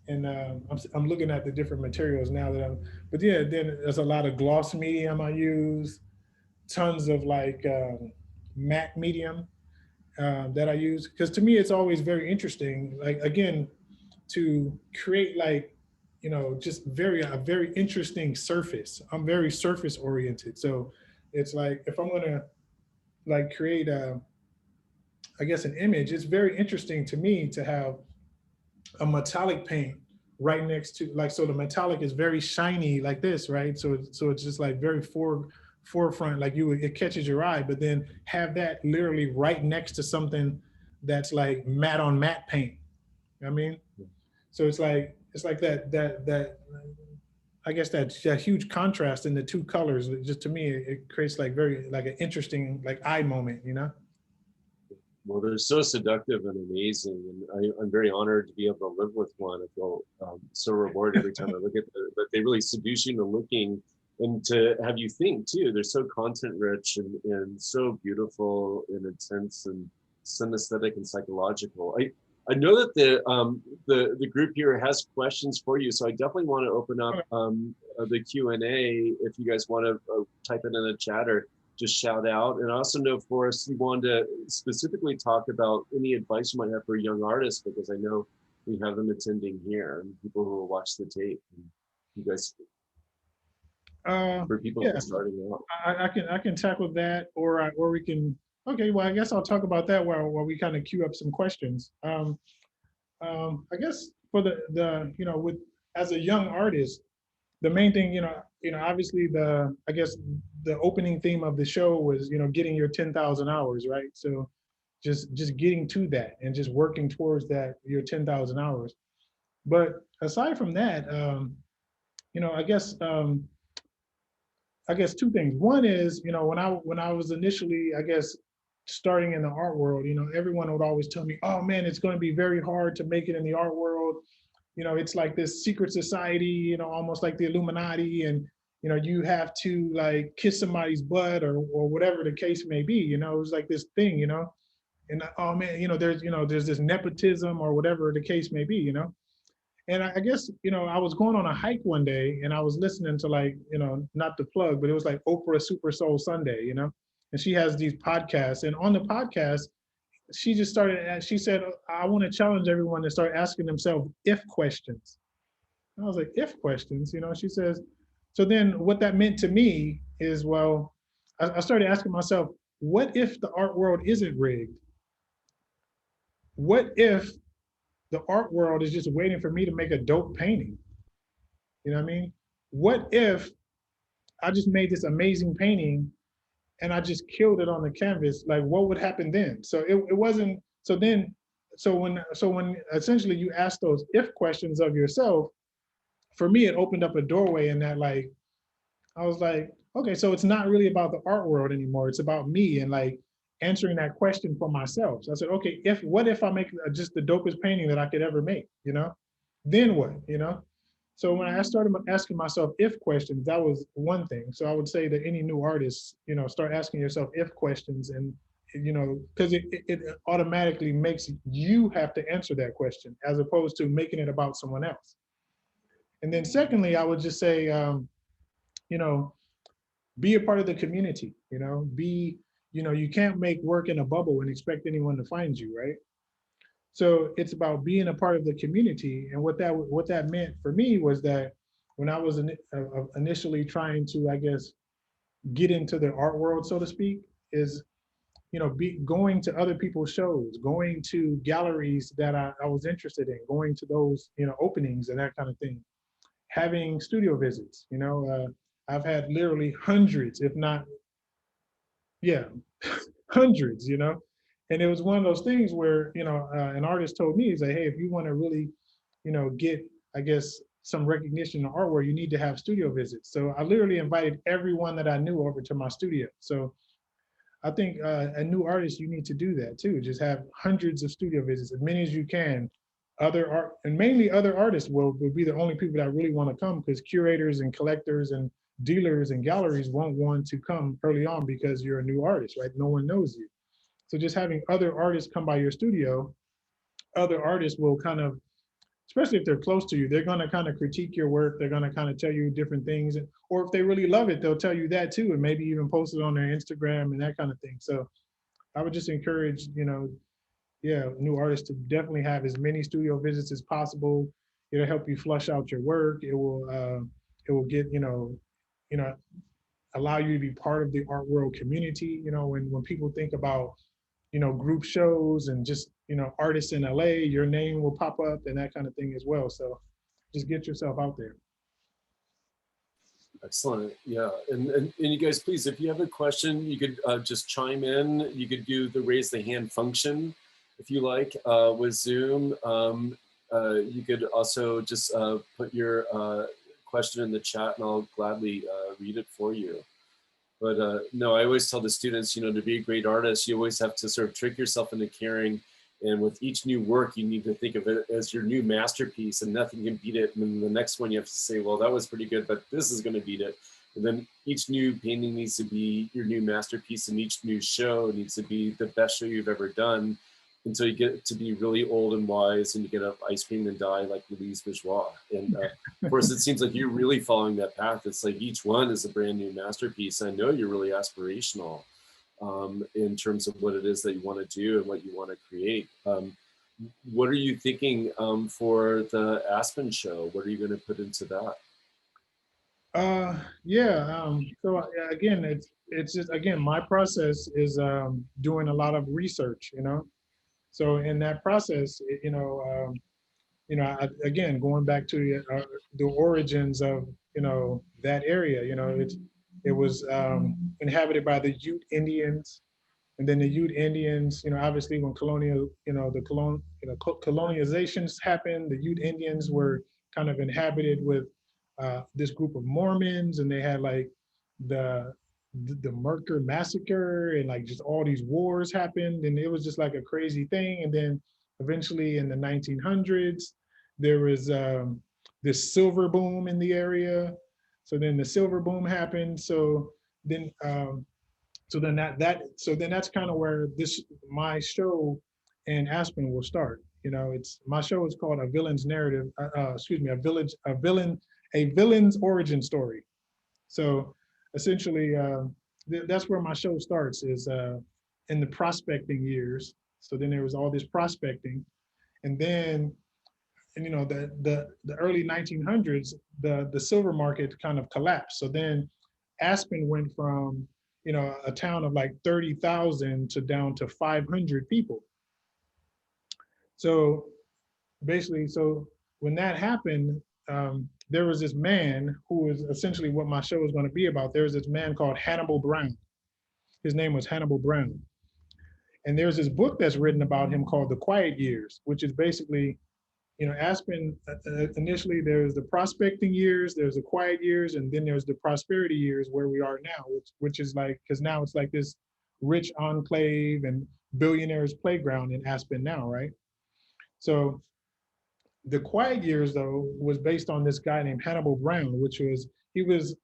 And I'm looking at the different materials now that but yeah, then there's a lot of gloss medium I use, tons of like matte medium that I use, because to me it's always very interesting, like again, to create like just a very interesting surface. I'm very surface oriented, so it's like if I'm gonna like create I guess an image, it's very interesting to me to have a metallic paint right next to, like, so the metallic is very shiny like this, right? So it's just like very forefront, like it catches your eye, but then have that literally right next to something that's like matte on matte paint. You know what I mean? So it's like that I guess that huge contrast in the two colors. Just to me, it creates like very like an interesting like eye moment, Well, they're so seductive and amazing, and I'm very honored to be able to live with one. I feel so rewarded every time I look at them. But they really seduce you into looking, and to have you think too. They're so content rich and so beautiful and intense and synesthetic and psychological. I know that the group here has questions for you, so I definitely want to open up the Q&A if you guys want to type it in the chat or just shout out. And I also know, Forrest, you wanted to specifically talk about any advice you might have for young artists, because I know we have them attending here and people who will watch the tape. And you guys, for people yeah, starting out. I can tackle that, or we can. Okay, well, I guess I'll talk about that while we kind of queue up some questions. I guess for the with as a young artist, the main thing, obviously I guess the opening theme of the show was, getting your 10,000 hours, right? So just getting to that and just working towards that, your 10,000 hours. But aside from that, I guess two things. One is, when I was initially, I guess, starting in the art world, everyone would always tell me, "Oh man, it's going to be very hard to make it in the art world. It's like this secret society, almost like the Illuminati, and you have to like kiss somebody's butt or whatever the case may be. It was like this thing, and oh man, there's this nepotism or whatever the case may be. And I guess, I was going on a hike one day and I was listening to like, not the plug, but it was like Oprah Super Soul Sunday, and she has these podcasts. And on the podcast, she just started, she said, I want to challenge everyone to start asking themselves if questions. And I was like, if questions, she says, so then what that meant to me is, well, I started asking myself, what if the art world isn't rigged? What if the art world is just waiting for me to make a dope painting? You know what I mean? What if I just made this amazing painting and I just killed it on the canvas? Like, what would happen then? So it wasn't So then, so when essentially you ask those if questions of yourself, for me, it opened up a doorway in that, like, I was like, okay, so it's not really about the art world anymore. It's about me and like answering that question for myself. So I said, okay, what if I make just the dopest painting that I could ever make, you know? Then what, you know? So when I started asking myself if questions, that was one thing. So I would say that any new artists, you know, start asking yourself if questions, and, you know, because it automatically makes you have to answer that question as opposed to making it about someone else. And then secondly, I would just say, you know, be a part of the community, you know, you know, you can't make work in a bubble and expect anyone to find you, right? So it's about being a part of the community. And what that meant for me was that when I was initially trying to, I guess, get into the art world, so to speak, is, you know, going to other people's shows, going to galleries that I was interested in, going to those, you know, openings and that kind of thing, having studio visits, you know, I've had literally hundreds, if not, yeah, hundreds, you know. And it was one of those things where, you know, an artist told me, he's like, hey, if you want to really, you know, get, I guess, some recognition in artwork, you need to have studio visits. So I literally invited everyone that I knew over to my studio. So I think a new artist, you need to do that too. Just have hundreds of studio visits, as many as you can. Other art, and mainly other artists will be the only people that really want to come, because curators and collectors and dealers and galleries won't want to come early on because you're a new artist, right? No one knows you. So just having other artists come by your studio, other artists will kind of, especially if they're close to you, they're going to kind of critique your work. They're going to kind of tell you different things. Or if they really love it, they'll tell you that too, and maybe even post it on their Instagram and that kind of thing. So I would just encourage, you know, yeah, new artists to definitely have as many studio visits as possible. It'll help you flush out your work. It will get, you know, allow you to be part of the art world community. You know, when people think about, you know, group shows and just, you know, artists in LA, your name will pop up and that kind of thing as well. So just get yourself out there. Excellent. Yeah. And you guys, please, if you have a question, you could just chime in. You could do the raise the hand function if you like with Zoom. You could also just put your question in the chat and I'll gladly read it for you. But no, I always tell the students, you know, to be a great artist, you always have to sort of trick yourself into caring. And with each new work, you need to think of it as your new masterpiece, and nothing can beat it. And then the next one, you have to say, well, that was pretty good, but this is going to beat it. And then each new painting needs to be your new masterpiece, and each new show needs to be the best show you've ever done, until you get to be really old and wise and you get up ice cream and die like Louise Bourgeois. And of course, it seems like you're really following that path. It's like each one is a brand new masterpiece. I know you're really aspirational in terms of what it is that you want to do and what you want to create. What are you thinking for the Aspen show? What are you going to put into that? So again, it's just, again, my process is doing a lot of research, you know. So in that process, again, going back to the origins of, you know, that area, you know, it was inhabited by the Ute Indians, and then the Ute Indians, you know, obviously when colonizations happened, the Ute Indians were kind of inhabited with this group of Mormons, and they had like the Merker massacre, and like just all these wars happened, and it was just like a crazy thing. And then eventually in the 1900s, there was this silver boom in the area. So then the silver boom happened. So then that's kind of where my show in Aspen will start. You know, my show is called A Villain's Narrative. A Villain's Origin Story. So essentially, that's where my show starts, is in the prospecting years. So then there was all this prospecting, and then, and you know, the early 1900s, the silver market kind of collapsed. So then Aspen went from, you know, a town of like 30,000 to down to 500 people. So basically, so when that happened, there was this man who was essentially what my show is going to be about. There was this man called Hannibal Brown. His name was Hannibal Brown. And there's this book that's written about him called The Quiet Years, which is basically, Aspen, initially there's the prospecting years, there's the quiet years, and then there's the prosperity years where we are now, which is like, because now it's like this rich enclave and billionaires playground in Aspen now, right? So the quiet years, though, was based on this guy named Hannibal Brown, he was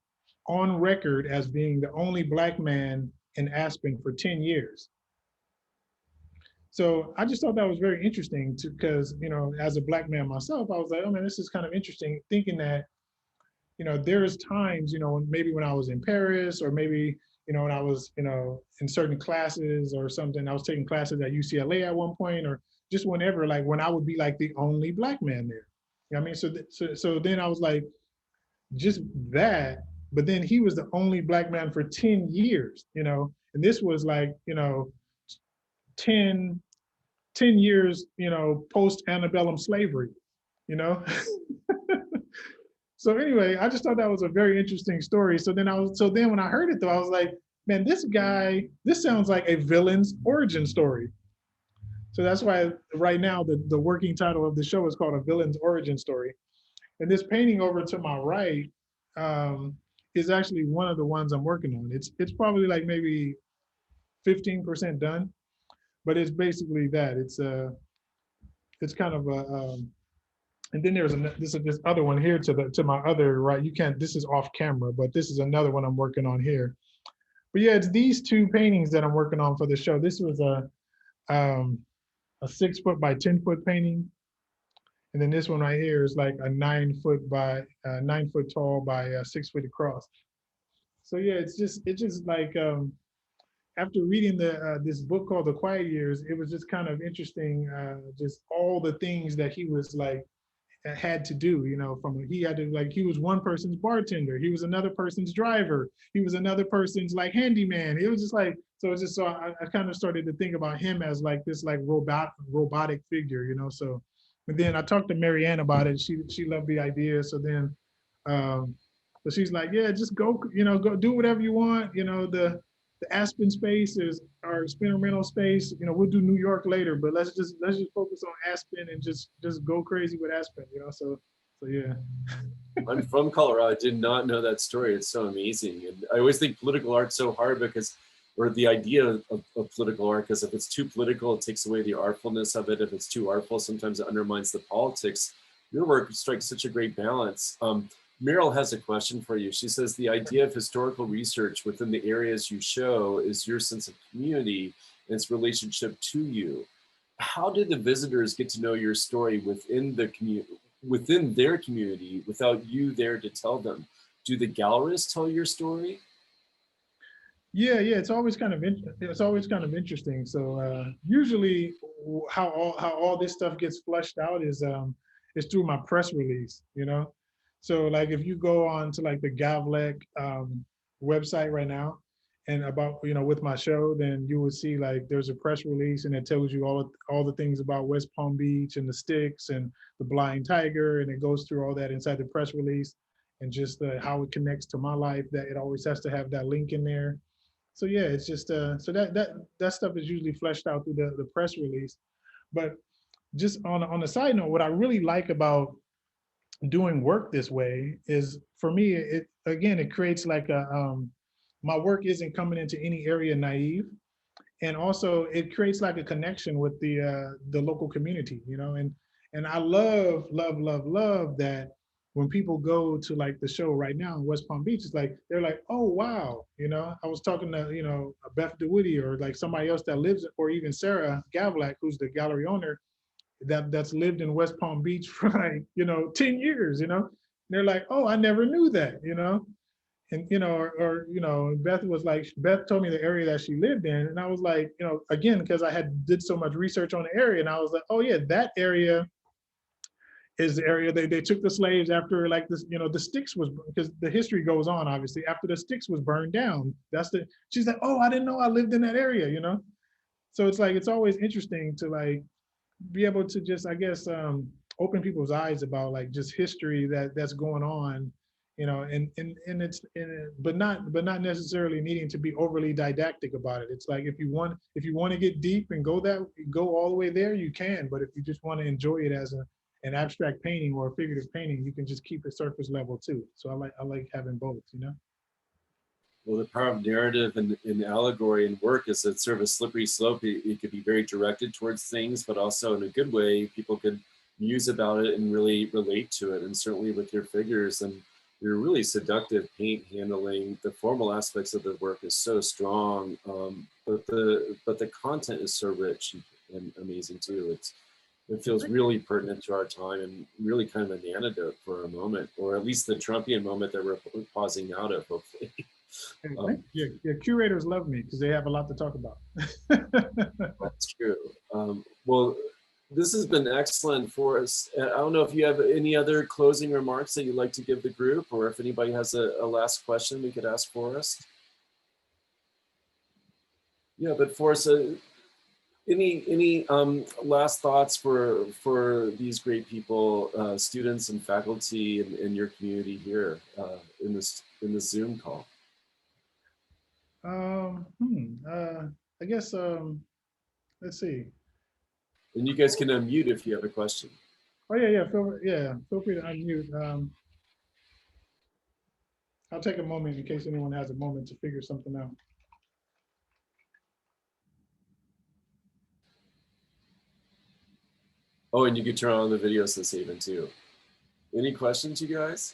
on record as being the only Black man in Aspen for 10 years. So I just thought that was very interesting because, as a Black man myself, I was like, oh man, this is kind of interesting, thinking that, there's times, maybe when I was in Paris, or maybe, when I was, in certain classes or something, I was taking classes at UCLA at one point, or just whenever, like when I would be like the only Black man there. You know what I mean? So then I was like, just that, but then he was the only Black man for 10 years, and this was like, 10 years, post antebellum slavery, you know? So anyway, I just thought that was a very interesting story. So then when I heard it though, I was like, man, this sounds like a villain's origin story. So that's why right now the working title of the show is called A Villain's Origin Story. And this painting over to my right is actually one of the ones I'm working on. It's probably like maybe 15% done, but it's basically that. It's kind of a and then there's this other one here to my other right. You can't. This is off camera, but this is another one I'm working on here. But yeah, it's these two paintings that I'm working on for the show. This was a 6 foot by 10 foot painting, and then this one right here is like a 9 foot by 9 foot tall by 6 foot across. So yeah, it's just like after reading this book called The Quiet Years, it was just kind of interesting, just all the things that he was like had to do, he was one person's bartender, he was another person's driver, he was another person's like handyman. It was just like, so I kind of started to think about him as like this like robotic figure, so. But then I talked to Marianne about it. She loved the idea. So then so she's like, yeah, just go do whatever you want. The Aspen space is our experimental space. We'll do New York later, but let's just focus on Aspen and just go crazy with Aspen. So yeah. I'm from Colorado. I did not know that story. It's so amazing. And I always think political art's so hard or the idea of political art, because if it's too political, it takes away the artfulness of it. If it's too artful, sometimes it undermines the politics. Your work strikes such a great balance. Meryl has a question for you. She says, the idea of historical research within the areas you show is your sense of community and its relationship to you. How did the visitors get to know your story within their community without you there to tell them? Do the gallerists tell your story? Yeah, it's always kind of interesting. So usually how all this stuff gets flushed out is through my press release, So like if you go on to like the Gavlek website right now and about, with my show, then you will see like there's a press release and it tells you all the things about West Palm Beach and the Sticks and the Blind Tiger, and it goes through all that inside the press release, and just how it connects to my life, that it always has to have that link in there. So yeah, it's just so that stuff is usually fleshed out through the press release. But just on a side note, what I really like about doing work this way is, for me, it creates like my work isn't coming into any area naive, and also it creates like a connection with the local community, and I love that when people go to like the show right now in West Palm Beach, it's like they're like, oh wow, I was talking to Beth DeWitty or like somebody else that lives, or even Sarah Gavlak, who's the gallery owner, that's lived in West Palm Beach for like 10 years, they're like, oh, I never knew that, and Beth told me the area that she lived in, and I was like, again, because I did so much research on the area, and I was like, oh yeah, that area is the area they took the slaves after like this, the Sticks was, because the history goes on, obviously, after the Sticks was burned down. She's like, oh, I didn't know I lived in that area, So it's like, it's always interesting to like be able to just, I guess, open people's eyes about like just history that's going on and but not necessarily needing to be overly didactic about it. It's like if you want to get deep and go all the way there, you can. But if you just want to enjoy it as an abstract painting or a figurative painting, you can just keep it surface level too. So I like having both, Well, the power of narrative and allegory and work is that sort of a slippery slope. It could be very directed towards things, but also in a good way, people could muse about it and really relate to it. And certainly with your figures and your really seductive paint handling, the formal aspects of the work is so strong, but the content is so rich and amazing too. It feels really pertinent to our time and really kind of an antidote for a moment, or at least the Trumpian moment that we're pausing out of, hopefully. Your curators love me because they have a lot to talk about. That's true. Well, this has been excellent for us. I don't know if you have any other closing remarks that you'd like to give the group, or if anybody has a last question we could ask Forrest. Yeah, but Forrest, any last thoughts for these great people, students and faculty in your community here in this Zoom call? I guess let's see. And you guys can unmute if you have a question. Oh yeah, feel free to unmute. I'll take a moment in case anyone has a moment to figure something out. Oh, and you can turn on the video this even too. Any questions, you guys?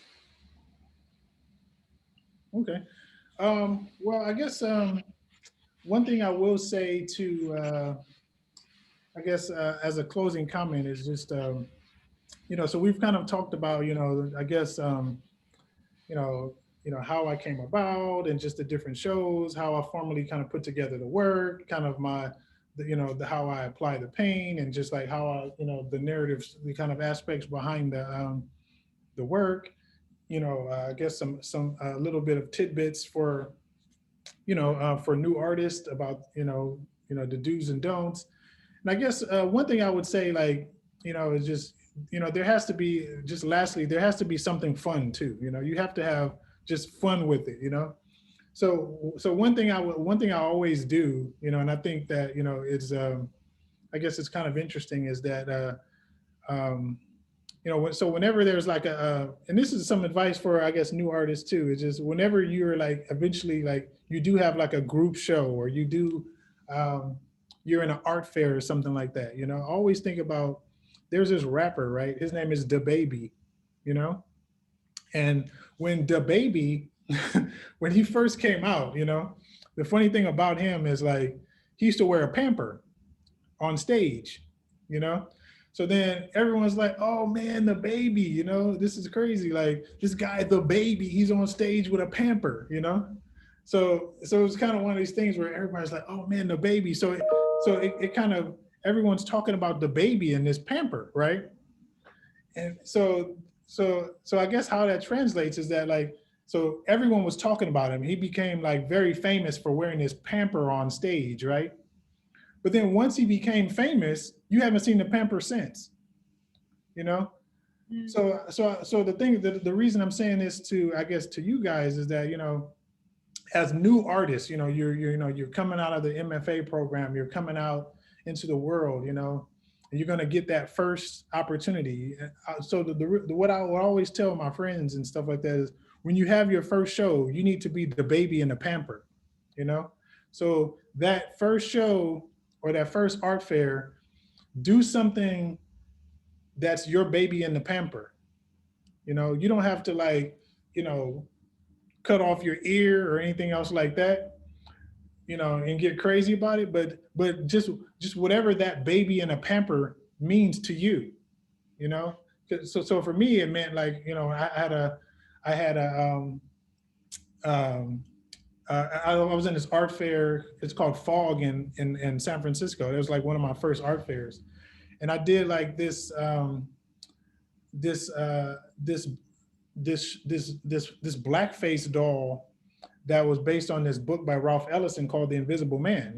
Okay. Well, I guess one thing I will say to, I guess as a closing comment is just, so we've kind of talked about, I guess, how I came about and just the different shows, how I formally kind of put together the work, kind of how I apply the paint, and just like how I, the narratives, the kind of aspects behind the work. I guess some a little bit of tidbits for new artists about the do's and don'ts. And I guess one thing I would say, is just there has to be, just lastly, there has to be something fun too. You have to have just fun with it. So one thing I always do, and I think that is I guess it's kind of interesting, is that so whenever there's like and this is some advice for, I guess, new artists too, is just whenever you're like eventually like you do have like a group show, or you do you're in an art fair or something like that, always think about, there's this rapper, right? His name is DaBaby, and when DaBaby when he first came out, the funny thing about him is like he used to wear a pamper on stage, So then everyone's like, oh man, the baby, this is crazy. Like this guy, the baby, he's on stage with a pamper, So it's kind of one of these things where everybody's like, oh man, the baby. So it kind of, everyone's talking about the baby in this pamper, right? And so I guess how that translates is that like, so everyone was talking about him. He became like very famous for wearing this pamper on stage, right? But then once he became famous, you haven't seen the pamper since, Mm-hmm. So the reason I'm saying this to, I guess, to you guys is that, as new artists, you're coming out of the MFA program, you're coming out into the world, and you're going to get that first opportunity. So what I would always tell my friends and stuff like that is, when you have your first show, you need to be the baby in the pamper, So that first show or that first art fair, do something that's your baby in the pamper. You don't have to like, cut off your ear or anything else like that, and get crazy about it. But just whatever that baby in a pamper means to you, So for me, it meant like, I was in this art fair. It's called Fog in San Francisco. It was like one of my first art fairs, and I did like this blackface doll that was based on this book by Ralph Ellison called The Invisible Man.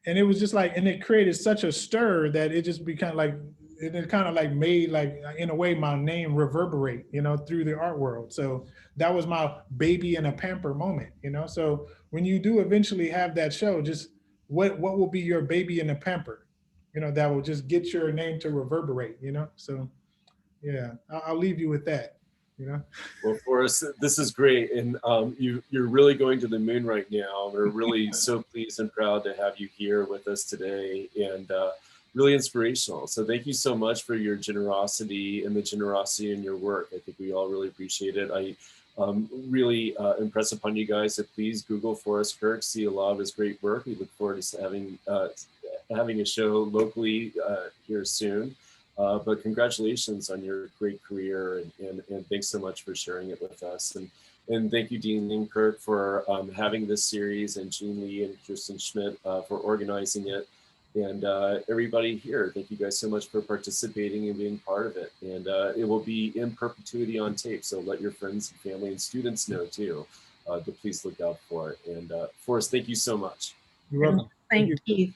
And it was just like, and it created such a stir that it just became like, it kind of like made, like, in a way, my name reverberate, you know, through the art world. So that was my baby in a pamper moment, you know. So when you do eventually have that show, just what will be your baby in a pamper, you know, that will just get your name to reverberate, you know. So yeah, I'll leave you with that, you know. Well, Forrest, this is great, and you're really going to the moon right now. We're really so pleased and proud to have you here with us today, and really inspirational. So thank you so much for your generosity and the generosity in your work. I think we all really appreciate it. I really impress upon you guys to please Google Forrest Kirk, see a lot of his great work. We look forward to having a show locally here soon. But congratulations on your great career, and thanks so much for sharing it with us. And thank you, Dean Kirk, for having this series, and Jean Lee and Kirsten Schmidt for organizing it. And everybody here, thank you guys so much for participating and being part of it. And it will be in perpetuity on tape, so let your friends and family and students know too, to please look out for it. And Forrest, thank you so much. You're welcome. Thank you.